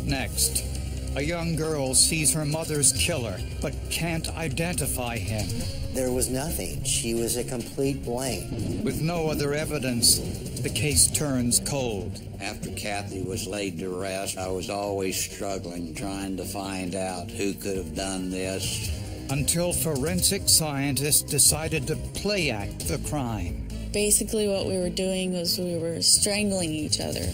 next? A young girl sees her mother's killer, but can't identify him. There was nothing. She was a complete blank. With no other evidence, the case turns cold. After Kathy was laid to rest, I was always struggling, trying to find out who could have done this. Until forensic scientists decided to play act the crime. Basically what we were doing was we were strangling each other.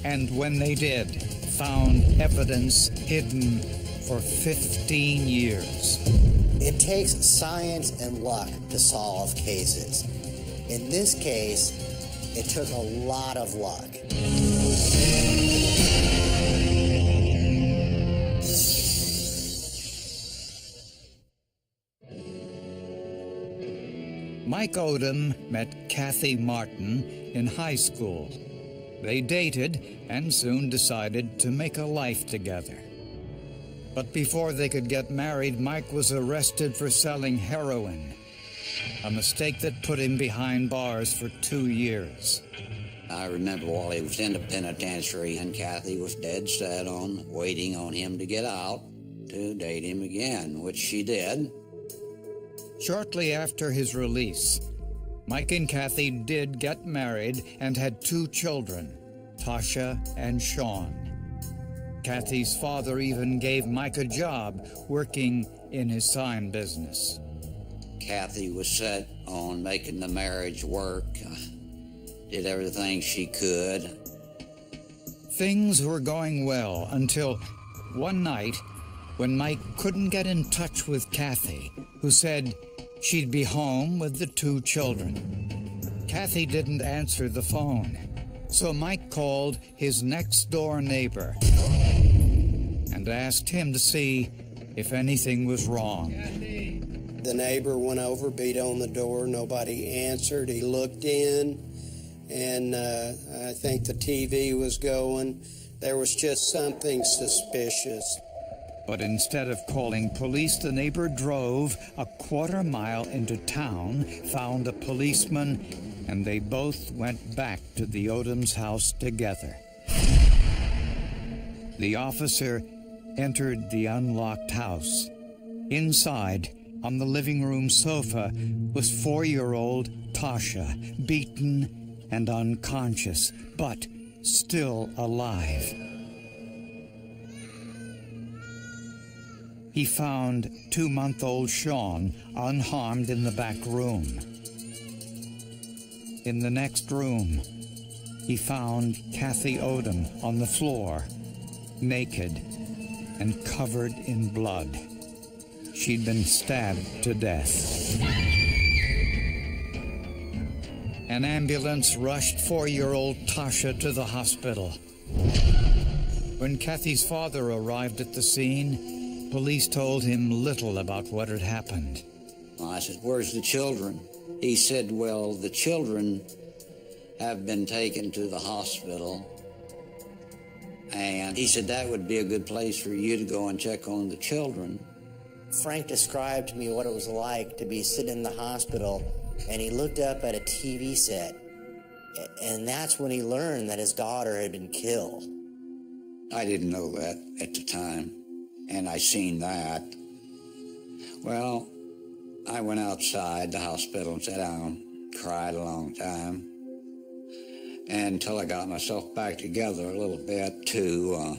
And when they did, found evidence hidden for 15 years. It takes science and luck to solve cases. In this case, it took a lot of luck. Mike Odom met Kathy Martin in high school. They dated and soon decided to make a life together. But before they could get married, Mike was arrested for selling heroin, a mistake that put him behind bars for 2 years. I remember while he was in the penitentiary, and Kathy was dead set on waiting on him to get out to date him again, which she did. Shortly after his release, Mike and Kathy did get married and had 2 children, Tasha and Sean. Kathy's father even gave Mike a job working in his sign business. Kathy was set on making the marriage work, did everything she could. Things were going well until one night when Mike couldn't get in touch with Kathy, who said she'd be home with the 2 children. Kathy didn't answer the phone, so Mike called his next-door neighbor and asked him to see if anything was wrong. The neighbor went over, beat on the door, nobody answered. He looked in, and I think the TV was going. There was just something suspicious. But instead of calling police, the neighbor drove a quarter mile into town, found a policeman, and they both went back to the Odom's house together. The officer entered the unlocked house. Inside, on the living room sofa, was 4-year-old Tasha, beaten and unconscious, but still alive. He found 2-month-old Sean unharmed in the back room. In the next room, he found Kathy Odom on the floor, naked and covered in blood. She'd been stabbed to death. An ambulance rushed 4-year-old Tasha to the hospital. When Kathy's father arrived at the scene, police told him little about what had happened. I said, "Where's the children?" He said, "Well, the children have been taken to the hospital." And he said, "That would be a good place for you to go and check on the children." Frank described to me what it was like to be sitting in the hospital, and he looked up at a TV set, and that's when he learned that his daughter had been killed. I didn't know that at the time, and I seen that. Well, I went outside the hospital and sat down, cried a long time, until I got myself back together a little bit to,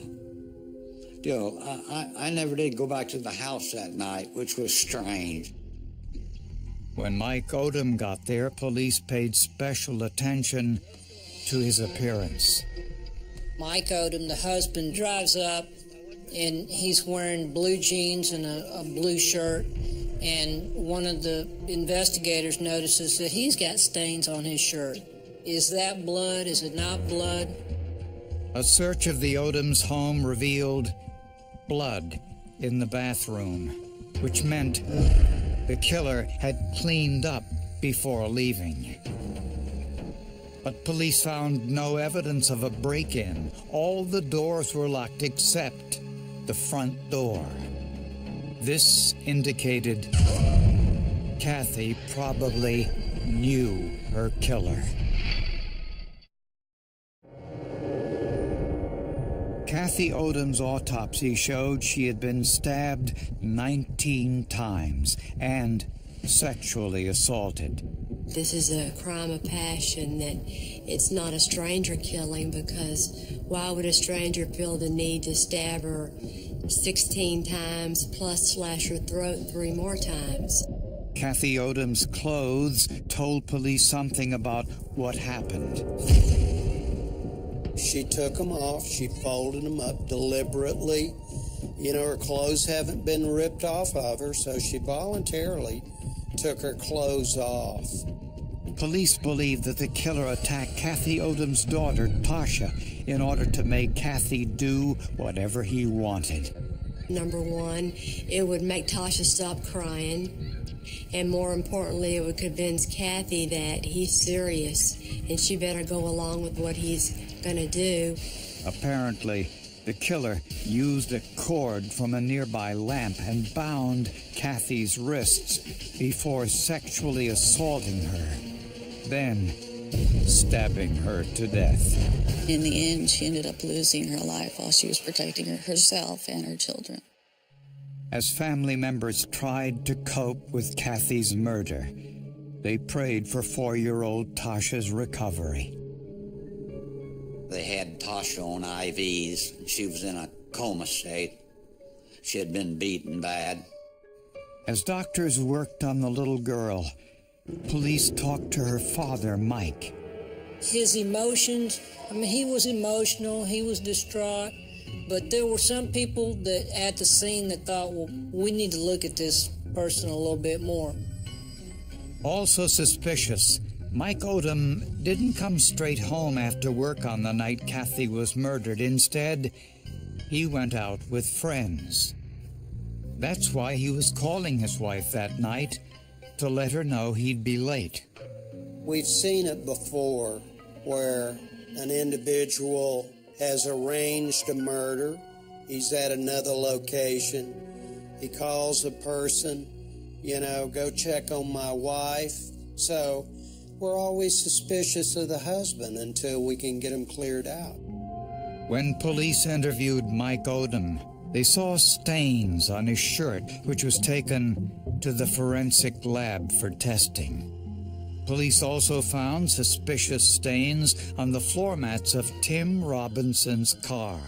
I never did go back to the house that night, which was strange. When Mike Odom got there, police paid special attention to his appearance. Mike Odom, the husband, drives up, and he's wearing blue jeans and a blue shirt, and one of the investigators notices that he's got stains on his shirt. Is that blood? Is it not blood? A search of the Odom's home revealed blood in the bathroom, which meant the killer had cleaned up before leaving. But police found no evidence of a break-in. All the doors were locked except the front door. This indicated Kathy probably knew her killer. Kathy Odom's autopsy showed she had been stabbed 19 times and sexually assaulted. This is a crime of passion, that it's not a stranger killing, because why would a stranger feel the need to stab her 16 times plus slash her throat 3 more times? Kathy Odom's clothes told police something about what happened. She took them off. She folded them up deliberately. You know, her clothes haven't been ripped off of her, so she voluntarily took her clothes off. Police believe that the killer attacked Kathy Odom's daughter, Tasha, in order to make Kathy do whatever he wanted. Number one, it would make Tasha stop crying. And more importantly, it would convince Kathy that he's serious and she better go along with what he's going to do. Apparently, the killer used a cord from a nearby lamp and bound Kathy's wrists before sexually assaulting her, then stabbing her to death. In the end, she ended up losing her life while she was protecting herself and her children. As family members tried to cope with Kathy's murder, they prayed for 4-year-old Tasha's recovery. They had Tasha on IVs. She was in a coma state. She had been beaten bad. As doctors worked on the little girl, police talked to her father, Mike. His emotions, he was emotional, he was distraught, but there were some people that at the scene that thought, well, we need to look at this person a little bit more. Also suspicious, Mike Odom didn't come straight home after work on the night Kathy was murdered. Instead, he went out with friends. That's why he was calling his wife that night, to let her know he'd be late. We've seen it before, where an individual has arranged a murder. He's at another location. He calls the person, go check on my wife. So we're always suspicious of the husband until we can get him cleared out. When police interviewed Mike Odom, they saw stains on his shirt, which was taken to the forensic lab for testing. Police also found suspicious stains on the floor mats of Tim Robinson's car,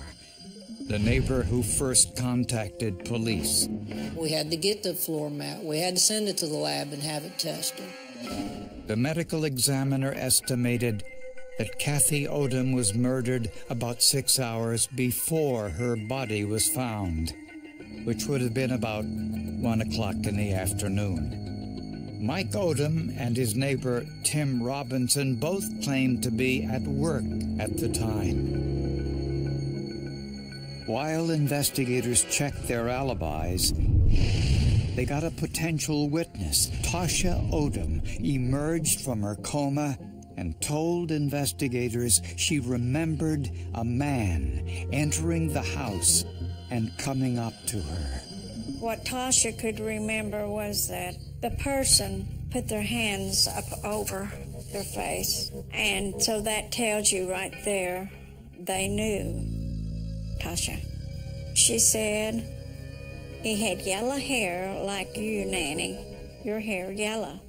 the neighbor who first contacted police. We had to get the floor mat. We had to send it to the lab and have it tested. The medical examiner estimated that Kathy Odom was murdered about 6 hours before her body was found, which would have been about 1 o'clock in the afternoon. Mike Odom and his neighbor Tim Robinson both claimed to be at work at the time. While investigators checked their alibis, they got a potential witness. Tasha Odom emerged from her coma and told investigators she remembered a man entering the house and coming up to her. What Tasha could remember was that the person put their hands up over their face. And so that tells you right there, they knew Tasha. She said, he had yellow hair like you, Nanny. Your hair yellow.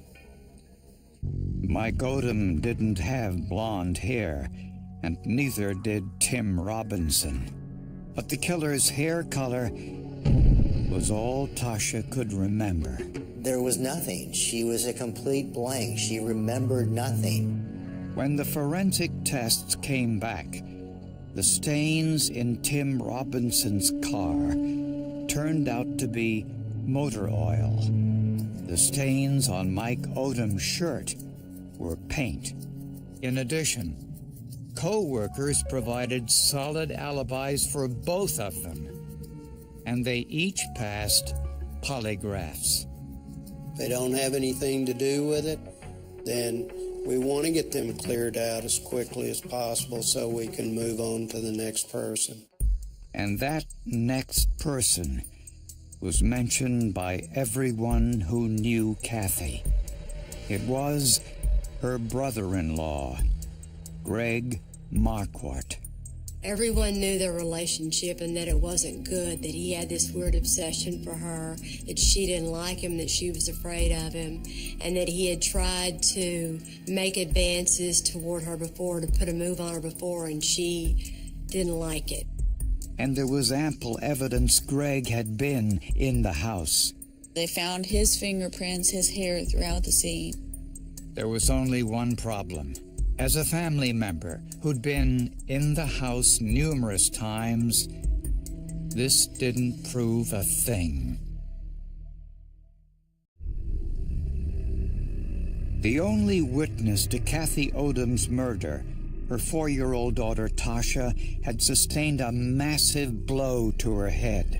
Mike Odom didn't have blonde hair, and neither did Tim Robinson. But the killer's hair color was all Tasha could remember. There was nothing. She was a complete blank. She remembered nothing. When the forensic tests came back, the stains in Tim Robinson's car turned out to be motor oil. The stains on Mike Odom's shirt were paint. In addition, co-workers provided solid alibis for both of them, and they each passed polygraphs. If they don't have anything to do with it, then we want to get them cleared out as quickly as possible so we can move on to the next person. And that next person was mentioned by everyone who knew Kathy. It was her brother-in-law, Greg Marquardt. Everyone knew their relationship and that it wasn't good, that he had this weird obsession for her, that she didn't like him, that she was afraid of him, and that he had tried to make advances toward her before, to put a move on her before, and she didn't like it. And there was ample evidence Greg had been in the house. They found his fingerprints, his hair throughout the scene. There was only one problem. As a family member who'd been in the house numerous times, this didn't prove a thing. The only witness to Kathy Odom's murder, her 4-year-old daughter Tasha, had sustained a massive blow to her head.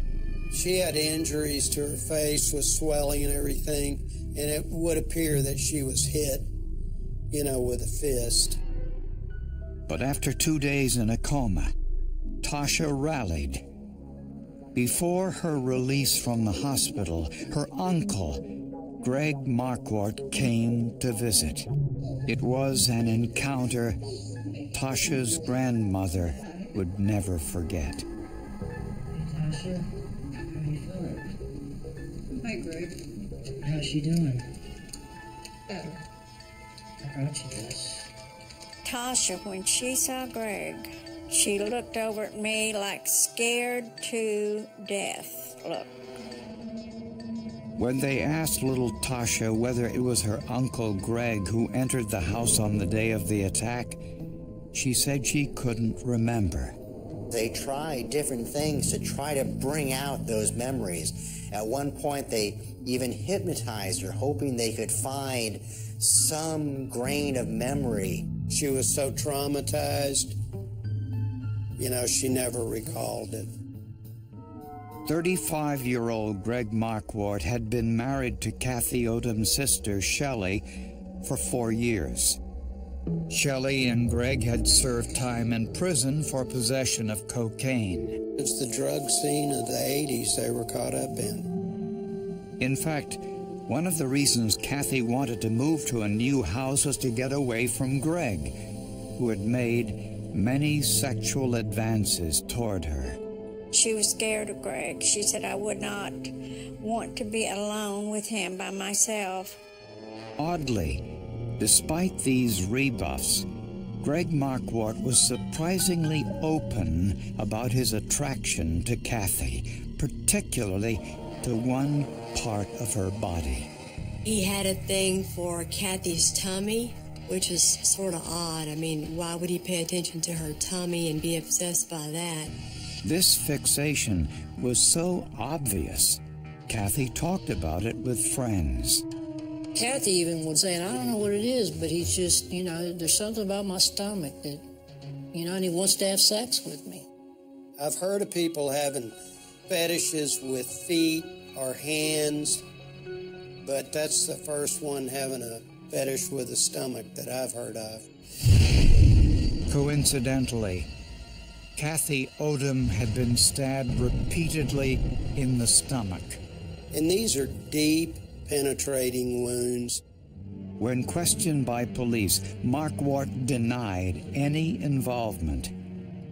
She had injuries to her face with swelling and everything, and it would appear that she was hit, with a fist. But after 2 days in a coma, Tasha rallied. Before her release from the hospital, her uncle, Greg Marquardt, came to visit. It was an encounter Tasha's grandmother would never forget. Tasha, how are you feeling? Hi, Greg. How's she doing? Better. I brought you this. Tasha, when she saw Greg, she looked over at me like scared to death. Look. When they asked little Tasha whether it was her uncle Greg who entered the house on the day of the attack, she said she couldn't remember. They tried different things to try to bring out those memories. At one point, they even hypnotized her, hoping they could find some grain of memory. She was so traumatized, she never recalled it. 35-year-old Greg Marquardt had been married to Kathy Odom's sister, Shelley, for 4 years. Shelley and Greg had served time in prison for possession of cocaine. It's the drug scene of the 80s they were caught up in. In fact, one of the reasons Kathy wanted to move to a new house was to get away from Greg, who had made many sexual advances toward her. She was scared of Greg. She said, I would not want to be alone with him by myself. Oddly, despite these rebuffs, Greg Marquardt was surprisingly open about his attraction to Kathy, particularly to one part of her body. He had a thing for Kathy's tummy, which is sort of odd. I mean, why would he pay attention to her tummy and be obsessed by that? This fixation was so obvious, Kathy talked about it with friends. Kathy even would say, and I don't know what it is, but he's just, there's something about my stomach that, and he wants to have sex with me. I've heard of people having fetishes with feet or hands, but that's the first one having a fetish with a stomach that I've heard of. Coincidentally, Kathy Odom had been stabbed repeatedly in the stomach. And these are deep, penetrating wounds. When questioned by police, Marquardt denied any involvement,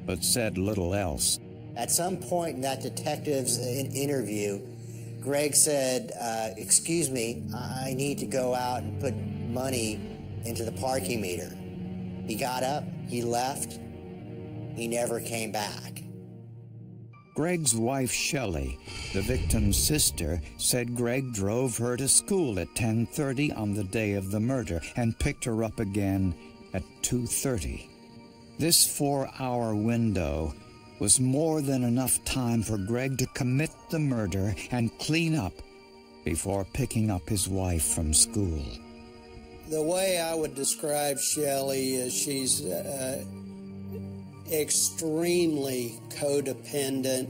but said little else. At some point in that detective's interview, Greg said, excuse me, I need to go out and put money into the parking meter. He got up, he left, he never came back. Greg's wife, Shelley, the victim's sister, said Greg drove her to school at 10:30 on the day of the murder and picked her up again at 2:30. This 4-hour window was more than enough time for Greg to commit the murder and clean up before picking up his wife from school. The way I would describe Shelley is she's extremely codependent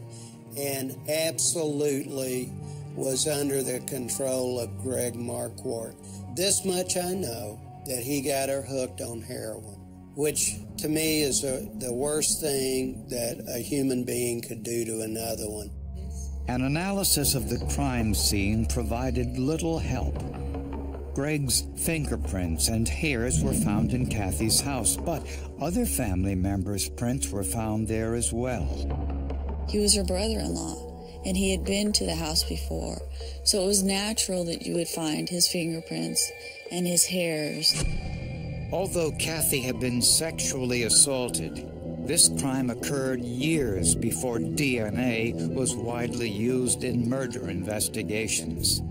and absolutely was under the control of Greg Marquardt. This much I know, that he got her hooked on heroin, which to me is the worst thing that a human being could do to another one. An analysis of the crime scene provided little help. Greg's fingerprints and hairs were found in Kathy's house, but other family members' prints were found there as well. He was her brother-in-law, and he had been to the house before, so it was natural that you would find his fingerprints and his hairs. Although Kathy had been sexually assaulted, this crime occurred years before DNA was widely used in murder investigations.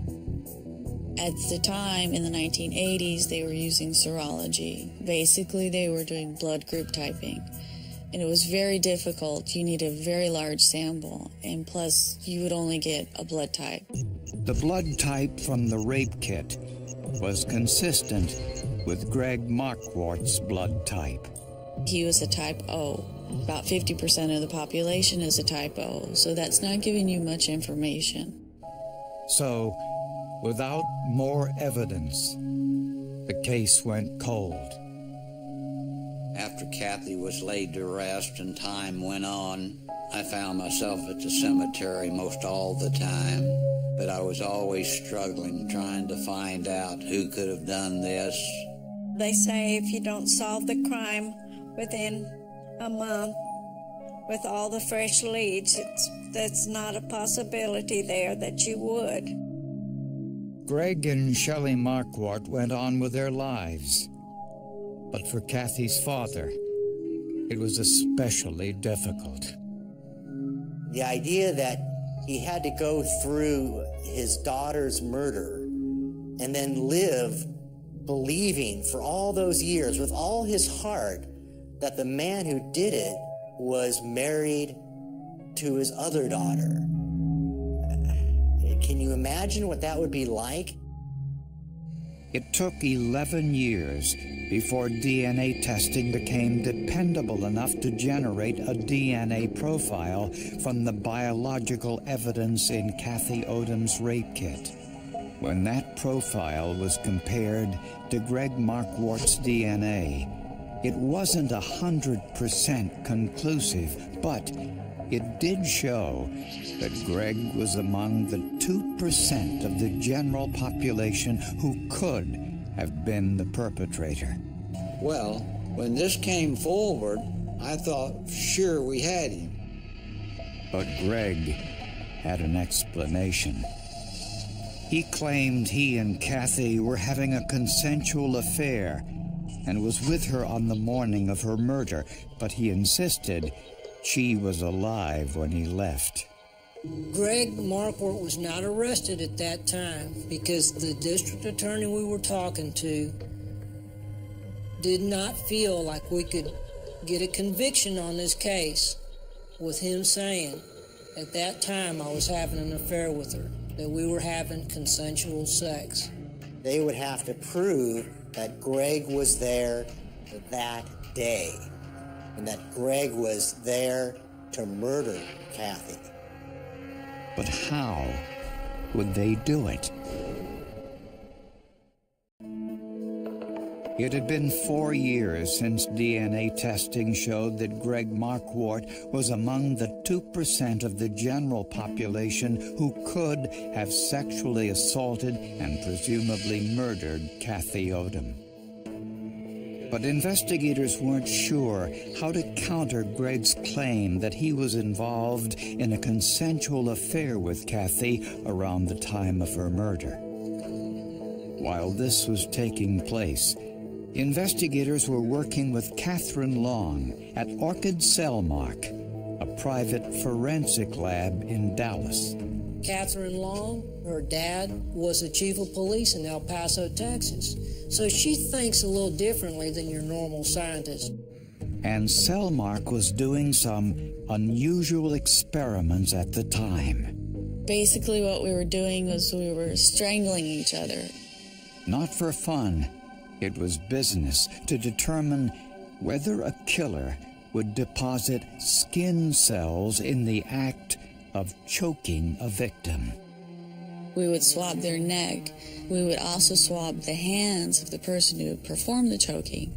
At the time, in the 1980s, they were using serology. Basically, they were doing blood group typing. And it was very difficult. You need a very large sample, and plus, you would only get a blood type. The blood type from the rape kit was consistent with Greg Marquardt's blood type. He was a type O. About 50% of the population is a type O, so that's not giving you much information. So, without more evidence, the case went cold. After Kathy was laid to rest and time went on, I found myself at the cemetery most all the time, but I was always struggling, trying to find out who could have done this. They say if you don't solve the crime within a month with all the fresh leads, that's not a possibility there that you would. Greg and Shelley Marquardt went on with their lives. But for Kathy's father, it was especially difficult. The idea that he had to go through his daughter's murder and then live believing for all those years with all his heart that the man who did it was married to his other daughter. Can you imagine what that would be like? It took 11 years before DNA testing became dependable enough to generate a DNA profile from the biological evidence in Kathy Odom's rape kit. When that profile was compared to Greg Marquardt's DNA, it wasn't 100% conclusive, but it did show that Greg was among the 2% of the general population who could have been the perpetrator. Well, when this came forward, I thought, sure, we had him. But Greg had an explanation. He claimed he and Kathy were having a consensual affair and was with her on the morning of her murder, but he insisted she was alive when he left. Greg Marquardt was not arrested at that time because the district attorney we were talking to did not feel like we could get a conviction on this case with him saying, at that time I was having an affair with her, that we were having consensual sex. They would have to prove that Greg was there that day and that Greg was there to murder Kathy. But how would they do it? It had been 4 years since DNA testing showed that Greg Marquardt was among the 2% of the general population who could have sexually assaulted and presumably murdered Kathy Odom. But investigators weren't sure how to counter Greg's claim that he was involved in a consensual affair with Kathy around the time of her murder. While this was taking place, investigators were working with Catherine Long at Orchid Cellmark, a private forensic lab in Dallas. Catherine Long, her dad, was the chief of police in El Paso, Texas. So she thinks a little differently than your normal scientist. And Cellmark was doing some unusual experiments at the time. Basically what we were doing was we were strangling each other. Not for fun. It was business to determine whether a killer would deposit skin cells in the act of choking a victim. We would swab their neck. We would also swab the hands of the person who had performed the choking.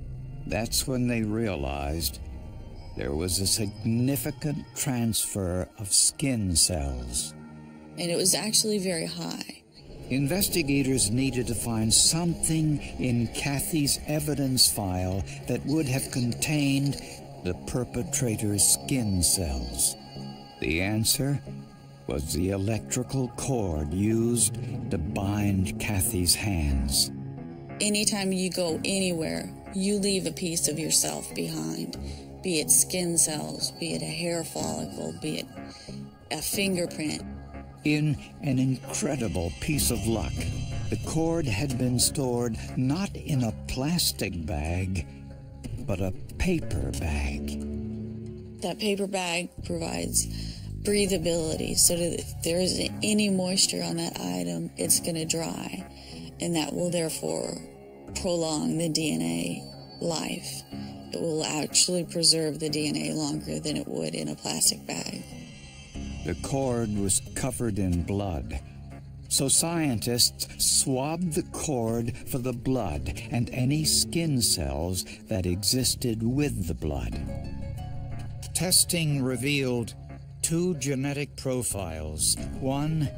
That's when they realized there was a significant transfer of skin cells. And it was actually very high. Investigators needed to find something in Kathy's evidence file that would have contained the perpetrator's skin cells. The answer was the electrical cord used to bind Kathy's hands. Anytime you go anywhere, you leave a piece of yourself behind, be it skin cells, be it a hair follicle, be it a fingerprint. In an incredible piece of luck, the cord had been stored not in a plastic bag, but a paper bag. That paper bag provides breathability, so that if there isn't any moisture on that item, it's going to dry, and that will therefore prolong the DNA life. It will actually preserve the DNA longer than it would in a plastic bag. The cord was covered in blood, so scientists swabbed the cord for the blood and any skin cells that existed with the blood. Testing revealed 2 genetic profiles. One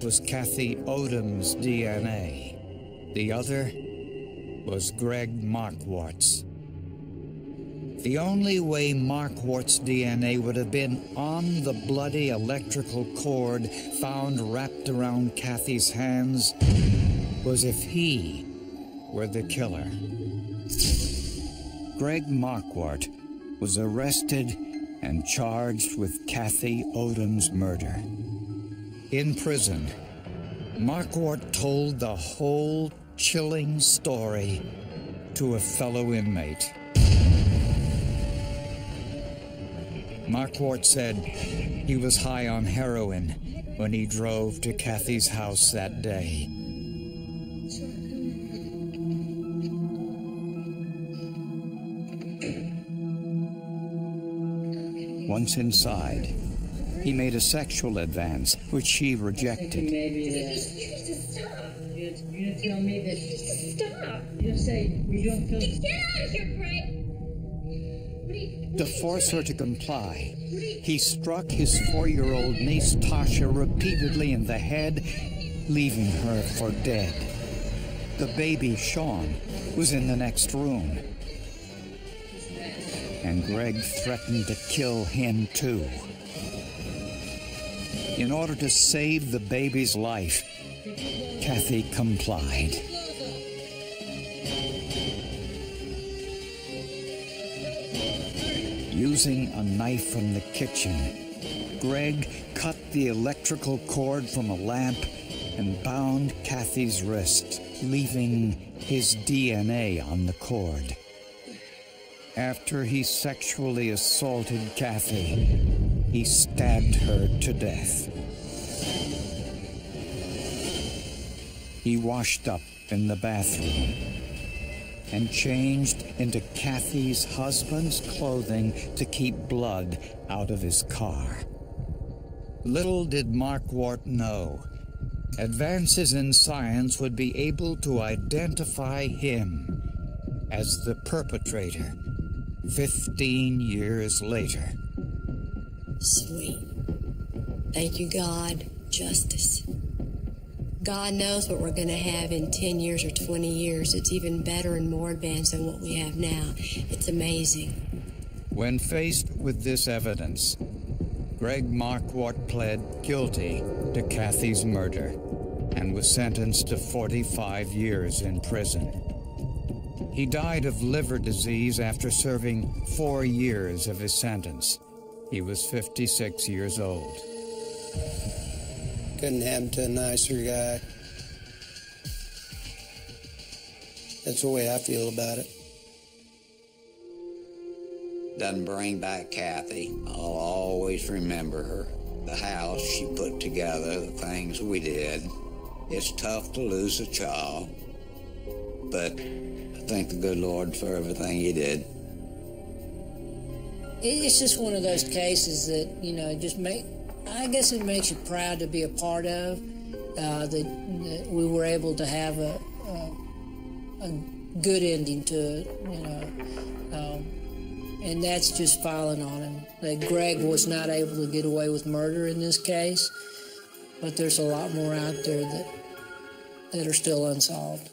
was Kathy Odom's DNA. The other was Greg Marquardt's. The only way Marquardt's DNA would have been on the bloody electrical cord found wrapped around Kathy's hands was if he were the killer. Greg Marquardt was arrested and charged with Kathy Odom's murder. In prison, Marquardt told the whole chilling story to a fellow inmate. Marquardt said he was high on heroin when he drove to Kathy's house that day. Once inside, he made a sexual advance, which she rejected. Stop. You tell me that. Stop. You say you don't feel. Get out of here, Greg. To force her to comply, he struck his 4-year-old niece Tasha repeatedly in the head, leaving her for dead. The baby, Sean, was in the next room. And Greg threatened to kill him too. In order to save the baby's life, Kathy complied. Using a knife from the kitchen, Greg cut the electrical cord from a lamp and bound Kathy's wrists, leaving his DNA on the cord. After he sexually assaulted Kathy, he stabbed her to death. He washed up in the bathroom and changed into Kathy's husband's clothing to keep blood out of his car. Little did Marquardt know, advances in science would be able to identify him as the perpetrator 15 years later. Sweet. Thank you, God. Justice. God knows what we're going to have in 10 years or 20 years. It's even better and more advanced than what we have now. It's amazing. When faced with this evidence, Greg Marquardt pled guilty to Kathy's murder and was sentenced to 45 years in prison. He died of liver disease after serving 4 years of his sentence. He was 56 years old. Couldn't happen to a nicer guy. That's the way I feel about it. Doesn't bring back Kathy. I'll always remember her. The house she put together, the things we did. It's tough to lose a child, but I thank the good Lord for everything he did. It's just one of those cases that, I guess it makes you proud to be a part of, that we were able to have a good ending to it, and that's just falling on him. That Greg was not able to get away with murder in this case, but there's a lot more out there that that are still unsolved.